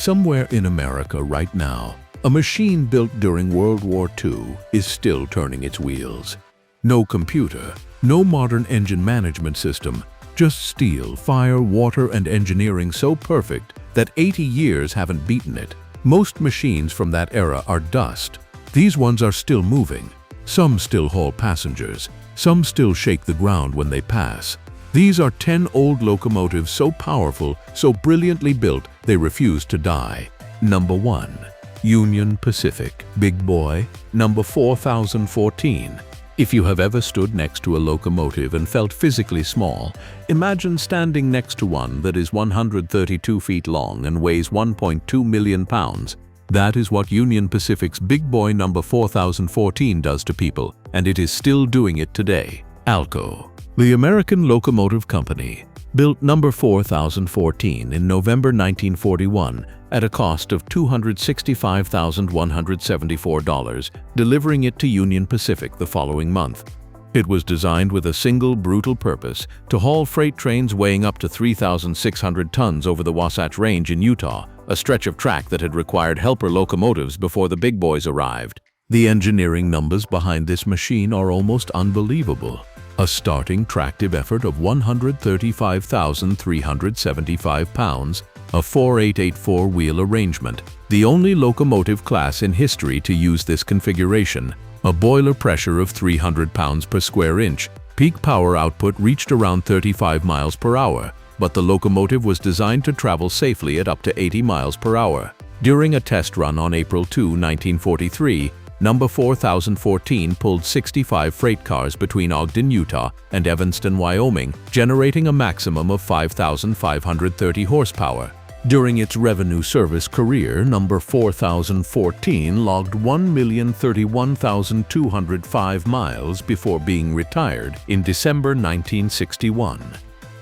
Somewhere in America right now, a machine built during World War II is still turning its wheels. No computer, no modern engine management system, just steel, fire, water, and engineering so perfect that 80 years haven't beaten it. Most machines from that era are dust. These ones are still moving. Some still haul passengers. Some still shake the ground when they pass. These are 10 old locomotives so powerful, so brilliantly built, they refuse to die. Number 1. Union Pacific, Big Boy, number 4014. If you have ever stood next to a locomotive and felt physically small, imagine standing next to one that is 132 feet long and weighs 1.2 million pounds. That is what Union Pacific's Big Boy number 4014 does to people, and it is still doing it today. ALCO, the American Locomotive Company, built number 4014 in November 1941 at a cost of $265,174, delivering it to Union Pacific the following month. It was designed with a single brutal purpose: to haul freight trains weighing up to 3,600 tons over the Wasatch Range in Utah, a stretch of track that had required helper locomotives before the big boys arrived. The engineering numbers behind this machine are almost unbelievable. A starting tractive effort of 135,375 pounds, a 4884-wheel arrangement, the only locomotive class in history to use this configuration, a boiler pressure of 300 pounds per square inch, peak power output reached around 35 miles per hour, but the locomotive was designed to travel safely at up to 80 miles per hour. During a test run on April 2, 1943, number 4014 pulled 65 freight cars between Ogden, Utah and Evanston, Wyoming, generating a maximum of 5,530 horsepower. During its revenue service career, number 4014 logged 1,031,205 miles before being retired in December 1961.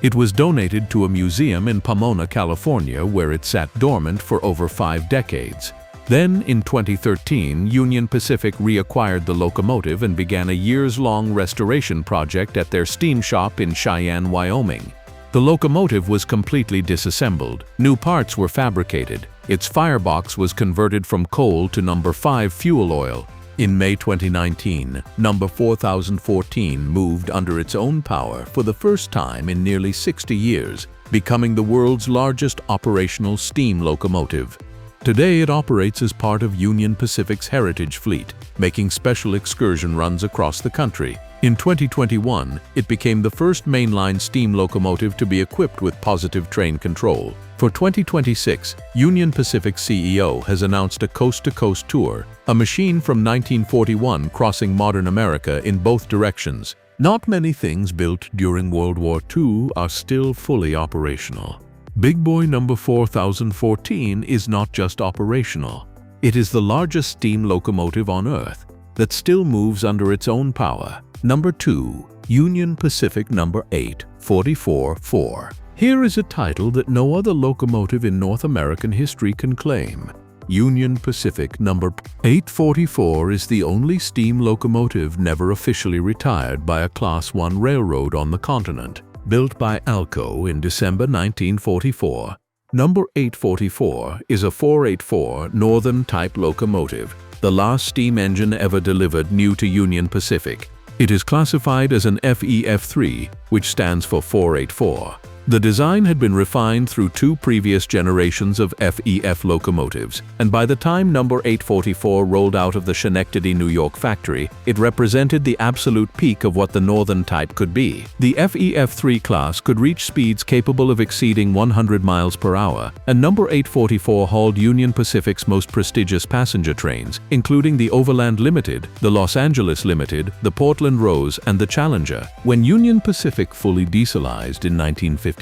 It was donated to a museum in Pomona, California, where it sat dormant for over 5 decades. Then, in 2013, Union Pacific reacquired the locomotive and began a years-long restoration project at their steam shop in Cheyenne, Wyoming. The locomotive was completely disassembled. New parts were fabricated. Its firebox was converted from coal to number 5 fuel oil. In May 2019, number 4014 moved under its own power for the first time in nearly 60 years, becoming the world's largest operational steam locomotive. Today it operates as part of Union Pacific's heritage fleet, making special excursion runs across the country. In 2021, it became the first mainline steam locomotive to be equipped with positive train control. For 2026, Union Pacific CEO has announced a coast-to-coast tour, a machine from 1941 crossing modern America in both directions. Not many things built during World War II are still fully operational. Big Boy number 4014 is not just operational. It is the largest steam locomotive on Earth that still moves under its own power. Number 2. Union Pacific number 8444. Here is a title that no other locomotive in North American history can claim. Union Pacific number 844 is the only steam locomotive never officially retired by a Class 1 railroad on the continent. Built by ALCO in December 1944, number 844 is a 484 Northern-type locomotive, the last steam engine ever delivered new to Union Pacific. It is classified as an FEF3, which stands for 484. The design had been refined through 2 previous generations of FEF locomotives, and by the time number 844 rolled out of the Schenectady, New York factory, it represented the absolute peak of what the Northern type could be. The FEF3 class could reach speeds capable of exceeding 100 miles per hour, and number 844 hauled Union Pacific's most prestigious passenger trains, including the Overland Limited, the Los Angeles Limited, the Portland Rose, and the Challenger. When Union Pacific fully dieselized in 1959,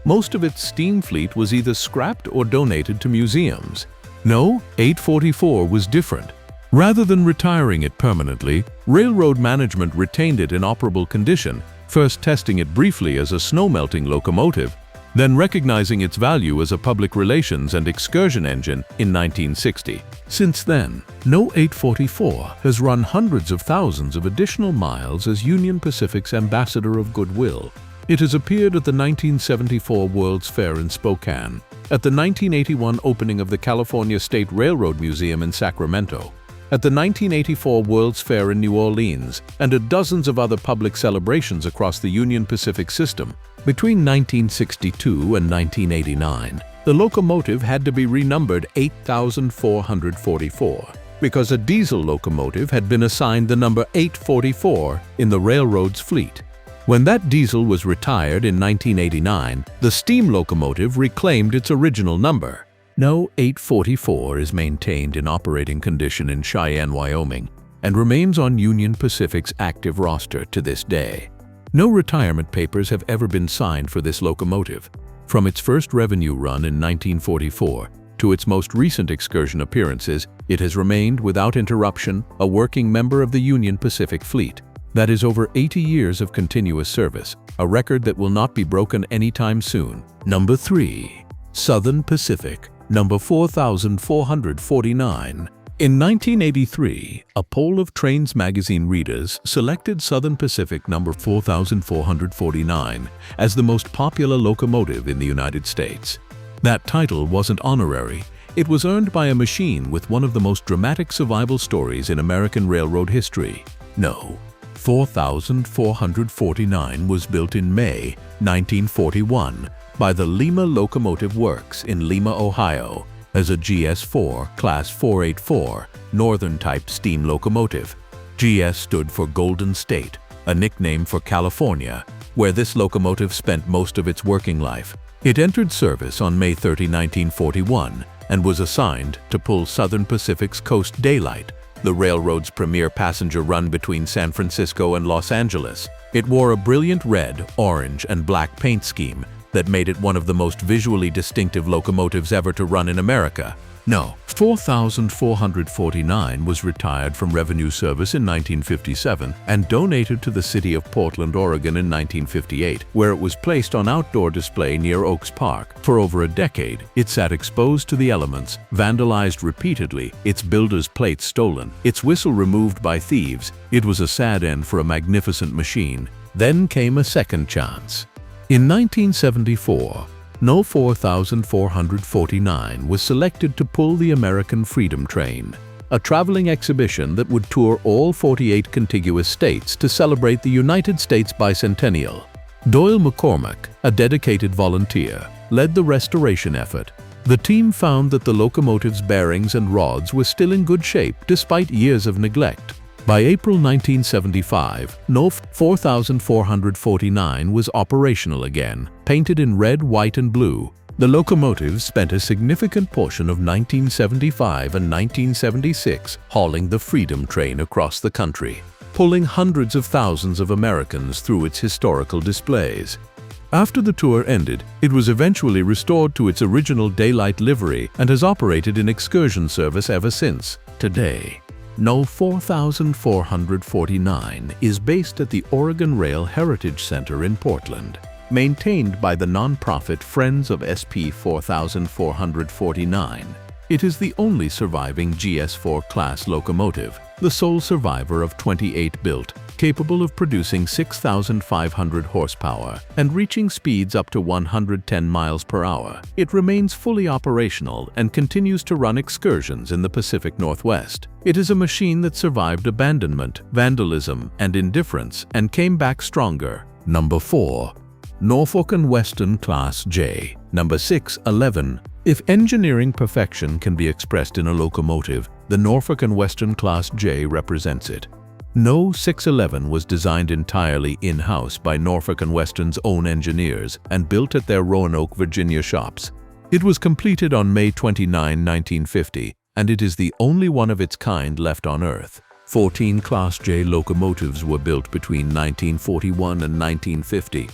most of its steam fleet was either scrapped or donated to museums. No, 844 was different. Rather than retiring it permanently, railroad management retained it in operable condition, first testing it briefly as a snow-melting locomotive, then recognizing its value as a public relations and excursion engine in 1960. Since then, No 844 has run hundreds of thousands of additional miles as Union Pacific's ambassador of goodwill. It has appeared at the 1974 World's Fair in Spokane, at the 1981 opening of the California State Railroad Museum in Sacramento, at the 1984 World's Fair in New Orleans, and at dozens of other public celebrations across the Union Pacific system. Between 1962 and 1989, the locomotive had to be renumbered 8,444 because a diesel locomotive had been assigned the number 844 in the railroad's fleet. When that diesel was retired in 1989, the steam locomotive reclaimed its original number. No 844 is maintained in operating condition in Cheyenne, Wyoming, and remains on Union Pacific's active roster to this day. No retirement papers have ever been signed for this locomotive. From its first revenue run in 1944 to its most recent excursion appearances, it has remained without interruption a working member of the Union Pacific fleet. That is over 80 years of continuous service, a record that will not be broken anytime soon. Number 3. Southern Pacific, number 4449. In 1983, a poll of Trains magazine readers selected Southern Pacific number 4449 as the most popular locomotive in the United States. That title wasn't honorary. It was earned by a machine with one of the most dramatic survival stories in American railroad history. No, 4449 was built in May 1941 by the Lima Locomotive Works in Lima, Ohio, as a GS4 Class 484 Northern-type steam locomotive. GS stood for Golden State, a nickname for California, where this locomotive spent most of its working life. It entered service on May 30, 1941, and was assigned to pull Southern Pacific's Coast Daylight, the railroad's premier passenger run between San Francisco and Los Angeles. It wore a brilliant red, orange, and black paint scheme that made it one of the most visually distinctive locomotives ever to run in America. No, 4449 was retired from revenue service in 1957 and donated to the city of Portland, Oregon in 1958, where it was placed on outdoor display near Oaks Park. For over a decade, it sat exposed to the elements, vandalized repeatedly, its builder's plates stolen, its whistle removed by thieves. It was a sad end for a magnificent machine. Then came a second chance. In 1974, No 4449 was selected to pull the American Freedom Train, a traveling exhibition that would tour all 48 contiguous states to celebrate the United States bicentennial. Doyle McCormick, a dedicated volunteer, led the restoration effort. The team found that the locomotive's bearings and rods were still in good shape despite years of neglect. By April 1975, No 4449 was operational again. Painted in red, white, and blue, the locomotive spent a significant portion of 1975 and 1976 hauling the Freedom Train across the country, pulling hundreds of thousands of Americans through its historical displays. After the tour ended, it was eventually restored to its original daylight livery and has operated in excursion service ever since. Today, No 4449 is based at the Oregon Rail Heritage Center in Portland, maintained by the nonprofit Friends of SP 4449. It is the only surviving GS4 class locomotive, the sole survivor of 28 built, capable of producing 6,500 horsepower and reaching speeds up to 110 miles per hour. It remains fully operational and continues to run excursions in the Pacific Northwest. It is a machine that survived abandonment, vandalism, and indifference and came back stronger. Number 4. Norfolk and Western Class J, number 611. If engineering perfection can be expressed in a locomotive, the Norfolk and Western Class J represents it. No 611 was designed entirely in-house by Norfolk and Western's own engineers and built at their Roanoke, Virginia shops. It was completed on May 29, 1950, and it is the only one of its kind left on Earth. 14 Class J locomotives were built between 1941 and 1950.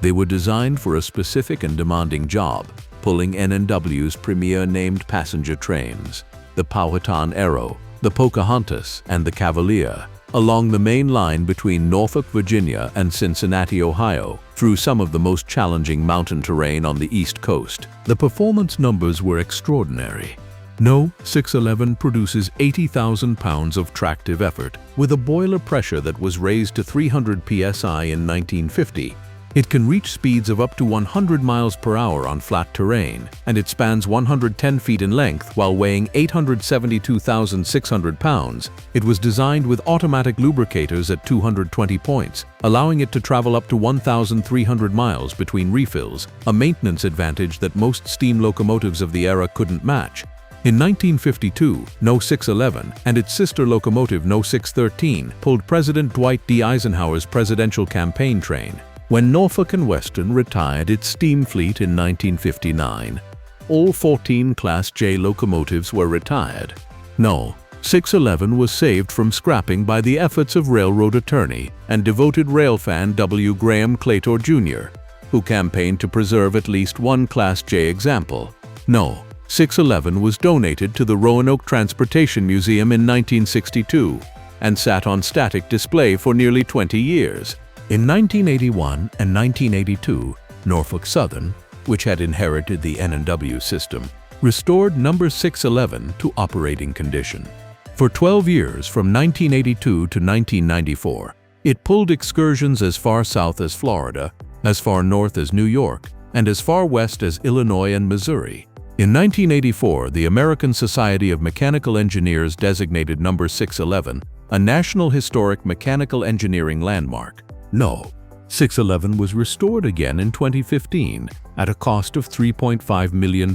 They were designed for a specific and demanding job, pulling N&W's premier named passenger trains, the Powhatan Arrow, the Pocahontas, and the Cavalier, along the main line between Norfolk, Virginia and Cincinnati, Ohio, through some of the most challenging mountain terrain on the East Coast. The performance numbers were extraordinary. No 611 produces 80,000 pounds of tractive effort with a boiler pressure that was raised to 300 psi in 1950. It can reach speeds of up to 100 miles per hour on flat terrain, and it spans 110 feet in length while weighing 872,600 pounds. It was designed with automatic lubricators at 220 points, allowing it to travel up to 1,300 miles between refills, a maintenance advantage that most steam locomotives of the era couldn't match. In 1952, No. 611 and its sister locomotive No. 613 pulled President Dwight D. Eisenhower's presidential campaign train. When Norfolk and Western retired its steam fleet in 1959, all 14 Class J locomotives were retired. No. 611 was saved from scrapping by the efforts of railroad attorney and devoted railfan W. Graham Claytor Jr., who campaigned to preserve at least one Class J example. No. 611 was donated to the Roanoke Transportation Museum in 1962 and sat on static display for nearly 20 years. In 1981 and 1982, Norfolk Southern, which had inherited the N&W system, restored No. 611 to operating condition. For 12 years, from 1982 to 1994, it pulled excursions as far south as Florida, as far north as New York, and as far west as Illinois and Missouri. In 1984, the American Society of Mechanical Engineers designated No. 611 a National Historic Mechanical Engineering Landmark. No. 611 was restored again in 2015 at a cost of $3.5 million,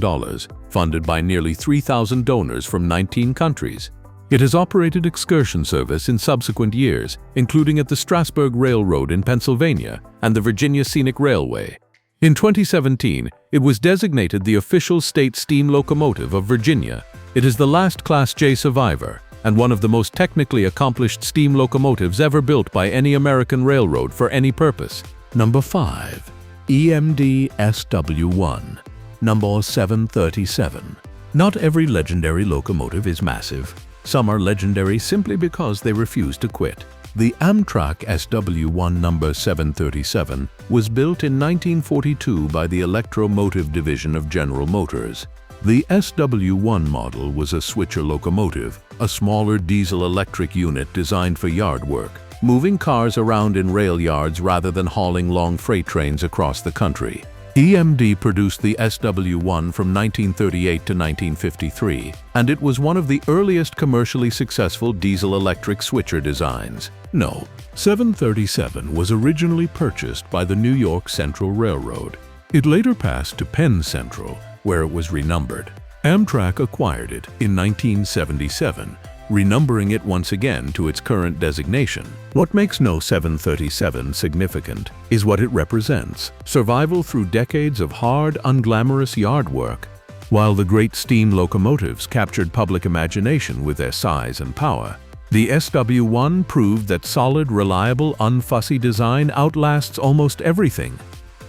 funded by nearly 3,000 donors from 19 countries. It has operated excursion service in subsequent years, including at the Strasburg Railroad in Pennsylvania and the Virginia Scenic Railway. In 2017, it was designated the official state steam locomotive of Virginia. It is the last Class J survivor and one of the most technically accomplished steam locomotives ever built by any American railroad for any purpose. Number 5. EMD SW1 No. 737. Not every legendary locomotive is massive. Some are legendary simply because they refuse to quit. The Amtrak SW1 No. 737 was built in 1942 by the Electromotive Division of General Motors. The SW1 model was a switcher locomotive, a smaller diesel-electric unit designed for yard work, moving cars around in rail yards rather than hauling long freight trains across the country. EMD produced the SW1 from 1938 to 1953, and it was one of the earliest commercially successful diesel-electric switcher designs. No. 737 was originally purchased by the New York Central Railroad. It later passed to Penn Central, where it was renumbered. Amtrak acquired it in 1977, renumbering it once again to its current designation. What makes No. 737 significant is what it represents: survival through decades of hard, unglamorous yard work. While the great steam locomotives captured public imagination with their size and power, the SW1 proved that solid, reliable, unfussy design outlasts almost everything.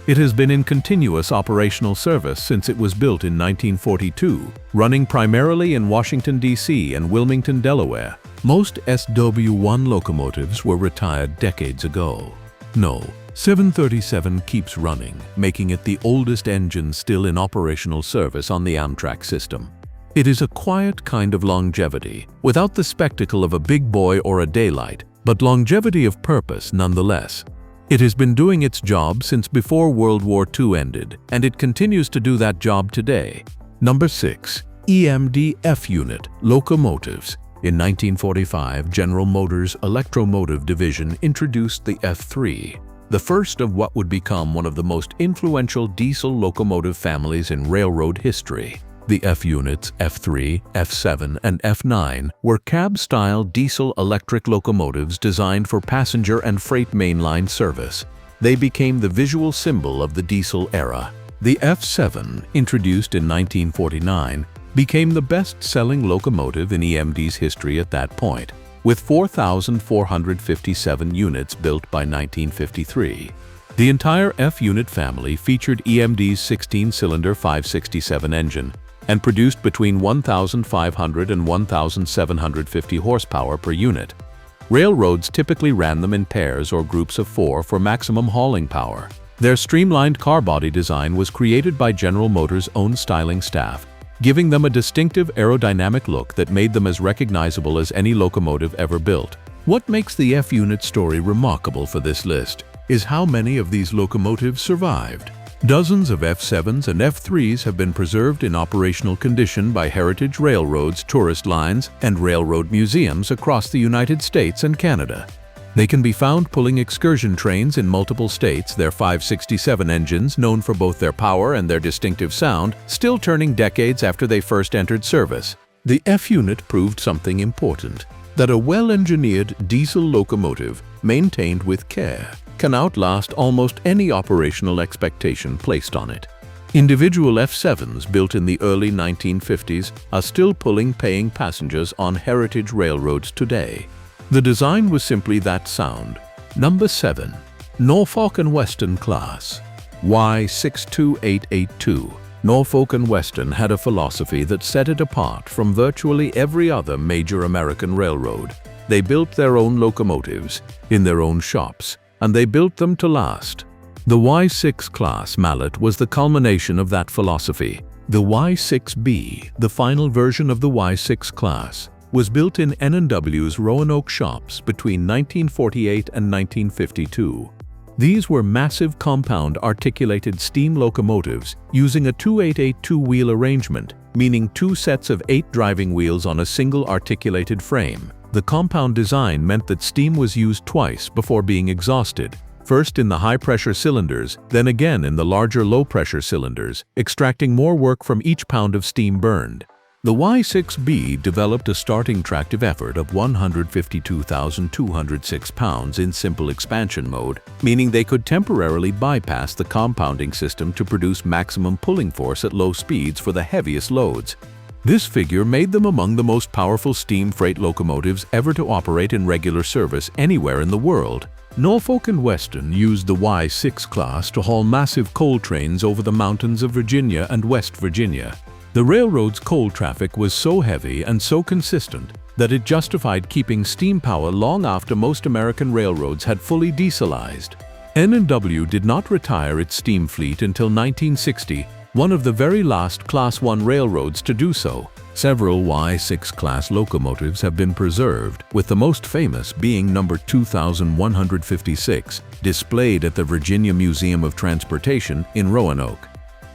It has been in continuous operational service since it was built in 1942, running primarily in Washington, D.C. and Wilmington, Delaware. Most SW1 locomotives were retired decades ago. No. 737 keeps running, making it the oldest engine still in operational service on the Amtrak system. It is a quiet kind of longevity, without the spectacle of a big boy or a daylight, but longevity of purpose nonetheless. It has been doing its job since before World War II ended, and it continues to do that job today. Number 6. EMD F-unit Locomotives. In 1945, General Motors' Electromotive Division introduced the F3, the first of what would become one of the most influential diesel locomotive families in railroad history. The F-units F3, F7, and F9 were cab-style diesel-electric locomotives designed for passenger and freight mainline service. They became the visual symbol of the diesel era. The F7, introduced in 1949, became the best-selling locomotive in EMD's history at that point, with 4,457 units built by 1953. The entire F-unit family featured EMD's 16-cylinder 567 engine, and produced between 1,500 and 1,750 horsepower per unit. Railroads typically ran them in pairs or groups of 4 for maximum hauling power. Their streamlined car body design was created by General Motors' own styling staff, giving them a distinctive aerodynamic look that made them as recognizable as any locomotive ever built. What makes the F-unit story remarkable for this list is how many of these locomotives survived. Dozens of F7s and F3s have been preserved in operational condition by heritage railroads, tourist lines, and railroad museums across the United States and Canada. They can be found pulling excursion trains in multiple states, their 567 engines, known for both their power and their distinctive sound, still turning decades after they first entered service. The F-unit proved something important, that a well-engineered diesel locomotive, maintained with care, can outlast almost any operational expectation placed on it. Individual F7s built in the early 1950s are still pulling paying passengers on heritage railroads today. The design was simply that sound. Number 7. Norfolk and Western Class Y62882. Norfolk and Western had a philosophy that set it apart from virtually every other major American railroad. They built their own locomotives in their own shops, and they built them to last. The Y6 class mallet was the culmination of that philosophy. The Y6B, the final version of the Y6 class, was built in N&W's Roanoke shops between 1948 and 1952. These were massive compound articulated steam locomotives using a 2882 wheel arrangement, meaning 2 sets of 8 driving wheels on a single articulated frame. The compound design meant that steam was used twice before being exhausted, first in the high-pressure cylinders, then again in the larger low-pressure cylinders, extracting more work from each pound of steam burned. The Y6B developed a starting tractive effort of 152,206 pounds in simple expansion mode, meaning they could temporarily bypass the compounding system to produce maximum pulling force at low speeds for the heaviest loads. This figure made them among the most powerful steam freight locomotives ever to operate in regular service anywhere in the world. Norfolk and Western used the Y6 class to haul massive coal trains over the mountains of Virginia and West Virginia. The railroad's coal traffic was so heavy and so consistent that it justified keeping steam power long after most American railroads had fully dieselized. N&W did not retire its steam fleet until 1960, one of the very last Class I railroads to do so. Several Y6 class locomotives have been preserved, with the most famous being number 2156, displayed at the Virginia Museum of Transportation in Roanoke.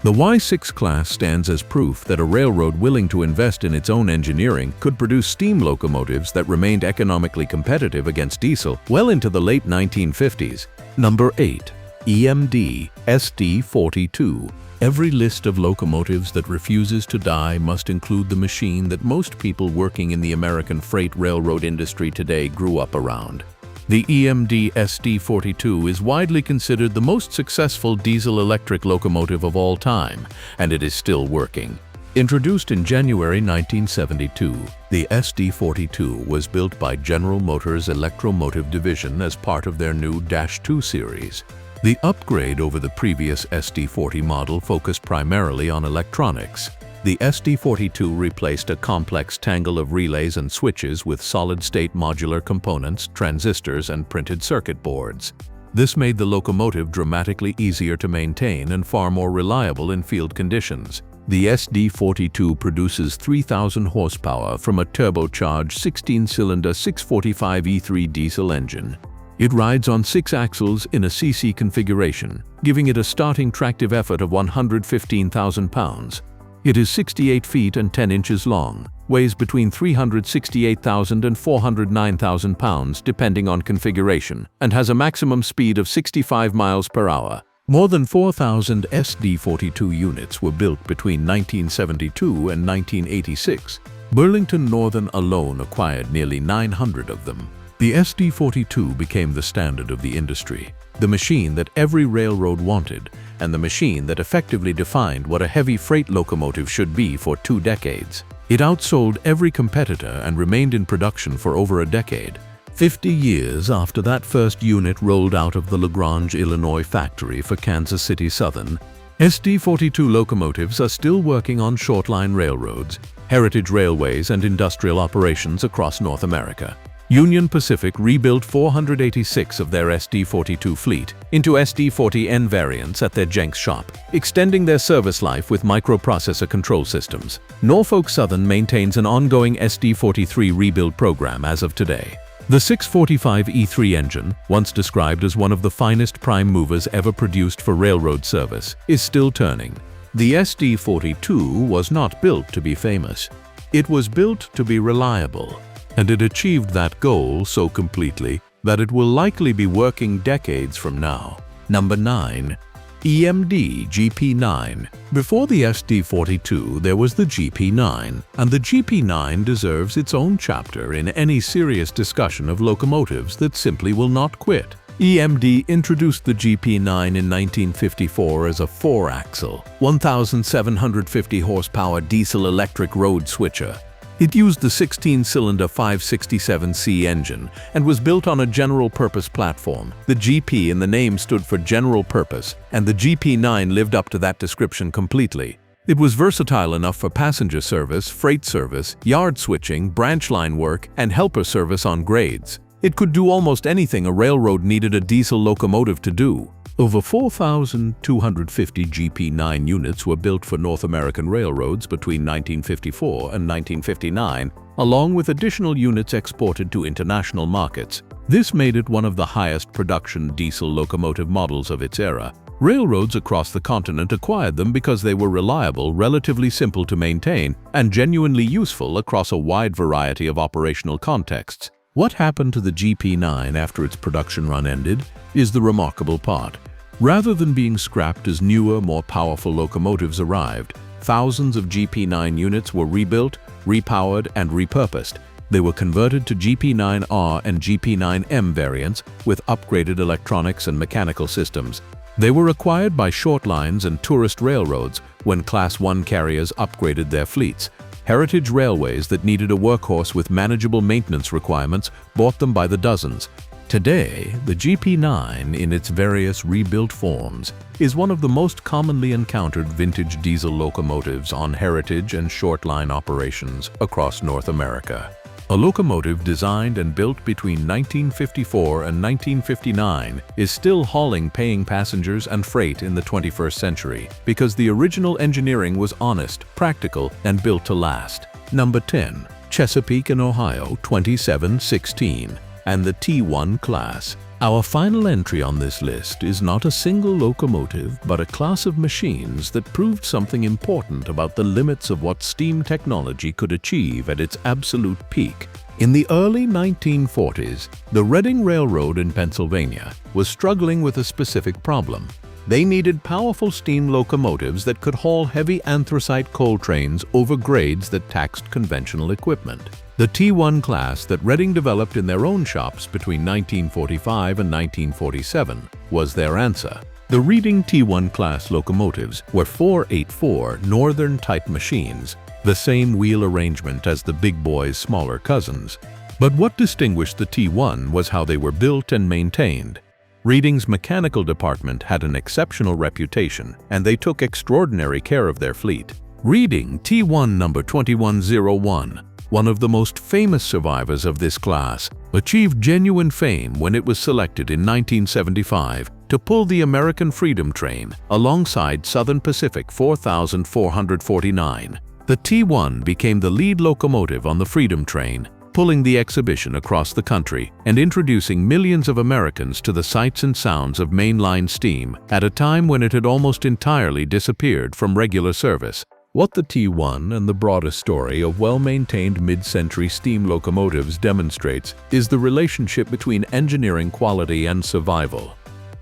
The Y6 class stands as proof that a railroad willing to invest in its own engineering could produce steam locomotives that remained economically competitive against diesel well into the late 1950s. Number 8. EMD SW1 No. Every list of locomotives that refuses to die must include the machine that most people working in the American freight railroad industry today grew up around. The EMD SW1 is widely considered the most successful diesel-electric locomotive of all time, and it is still working. Introduced in January 1972, the SW1 was built by General Motors' Electromotive division as part of their new -2 series. The upgrade over the previous SW40 model focused primarily on electronics. The SW42 replaced a complex tangle of relays and switches with solid-state modular components, transistors, and printed circuit boards. This made the locomotive dramatically easier to maintain and far more reliable in field conditions. The SW42 produces 3,000 horsepower from a turbocharged 16-cylinder 645 E3 diesel engine. It rides on 6 axles in a CC configuration, giving it a starting tractive effort of 115,000 pounds. It is 68 feet and 10 inches long, weighs between 368,000 and 409,000 pounds depending on configuration, and has a maximum speed of 65 miles per hour. More than 4,000 SW42 units were built between 1972 and 1986. Burlington Northern alone acquired nearly 900 of them. The SW42 became the standard of the industry, the machine that every railroad wanted, and the machine that effectively defined what a heavy freight locomotive should be for 2 decades. It outsold every competitor and remained in production for over a decade. 50 years after that first unit rolled out of the LaGrange, Illinois factory for Kansas City Southern, SW42 locomotives are still working on short-line railroads, heritage railways, and industrial operations across North America. Union Pacific rebuilt 486 of their SW42 fleet into SW40N variants at their Jenks shop, extending their service life with microprocessor control systems. Norfolk Southern maintains an ongoing SW43 rebuild program as of today. The 645 E3 engine, once described as one of the finest prime movers ever produced for railroad service, is still turning. The SD42 was not built to be famous. It was built to be reliable, and it achieved that goal so completely that it will likely be working decades from now. Number 9. EMD GP9. Before the SD42, there was the GP9, and the GP9 deserves its own chapter in any serious discussion of locomotives that simply will not quit. EMD introduced the GP9 in 1954 as a 4-axle, 1,750 horsepower diesel-electric road switcher. It used the 16-cylinder 567C engine and was built on a general-purpose platform. The GP in the name stood for general purpose, and the GP9 lived up to that description completely. It was versatile enough for passenger service, freight service, yard switching, branch line work, and helper service on grades. It could do almost anything a railroad needed a diesel locomotive to do. Over 4,250 GP9 units were built for North American railroads between 1954 and 1959, along with additional units exported to international markets. This made it one of the highest production diesel locomotive models of its era. Railroads across the continent acquired them because they were reliable, relatively simple to maintain, and genuinely useful across a wide variety of operational contexts. What happened to the GP9 after its production run ended is the remarkable part. Rather than being scrapped as newer, more powerful locomotives arrived, thousands of GP9 units were rebuilt, repowered, and repurposed. They were converted to GP9R and GP9M variants with upgraded electronics and mechanical systems. They were acquired by short lines and tourist railroads when Class 1 carriers upgraded their fleets. Heritage railways that needed a workhorse with manageable maintenance requirements bought them by the dozens. Today, the GP9, in its various rebuilt forms, is one of the most commonly encountered vintage diesel locomotives on heritage and short-line operations across North America. A locomotive designed and built between 1954 and 1959 is still hauling paying passengers and freight in the 21st century because the original engineering was honest, practical, and built to last. Number 10. Chesapeake and Ohio 2716 and the T1 class. Our final entry on this list is not a single locomotive, but a class of machines that proved something important about the limits of what steam technology could achieve at its absolute peak. In the early 1940s, the Reading Railroad in Pennsylvania was struggling with a specific problem. They needed powerful steam locomotives that could haul heavy anthracite coal trains over grades that taxed conventional equipment. The T1 class that Reading developed in their own shops between 1945 and 1947 was their answer. The Reading T1 class locomotives were 484 Northern-type machines, the same wheel arrangement as the big boy's smaller cousins. But what distinguished the T1 was how they were built and maintained. Reading's mechanical department had an exceptional reputation, and they took extraordinary care of their fleet. Reading T1 number 2101, one of the most famous survivors of this class, achieved genuine fame when it was selected in 1975 to pull the American Freedom Train alongside Southern Pacific 4449. The T1 became the lead locomotive on the Freedom Train, pulling the exhibition across the country and introducing millions of Americans to the sights and sounds of mainline steam at a time when it had almost entirely disappeared from regular service. What the T1 and the broader story of well-maintained mid-century steam locomotives demonstrates is the relationship between engineering quality and survival.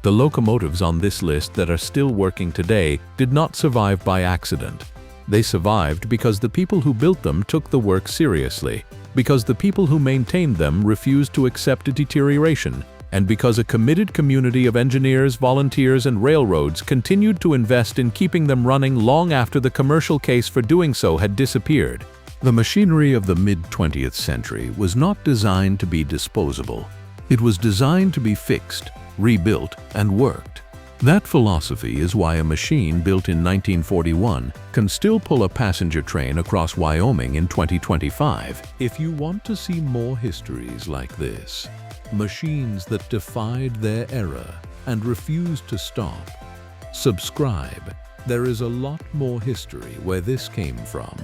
The locomotives on this list that are still working today did not survive by accident. They survived because the people who built them took the work seriously, because the people who maintained them refused to accept a deterioration, and because a committed community of engineers, volunteers, and railroads continued to invest in keeping them running long after the commercial case for doing so had disappeared. The machinery of the mid-20th century was not designed to be disposable. It was designed to be fixed, rebuilt, and worked. That philosophy is why a machine built in 1941 can still pull a passenger train across Wyoming in 2025. If you want to see more histories like this, machines that defied their era and refused to stop, subscribe. There is a lot more history where this came from.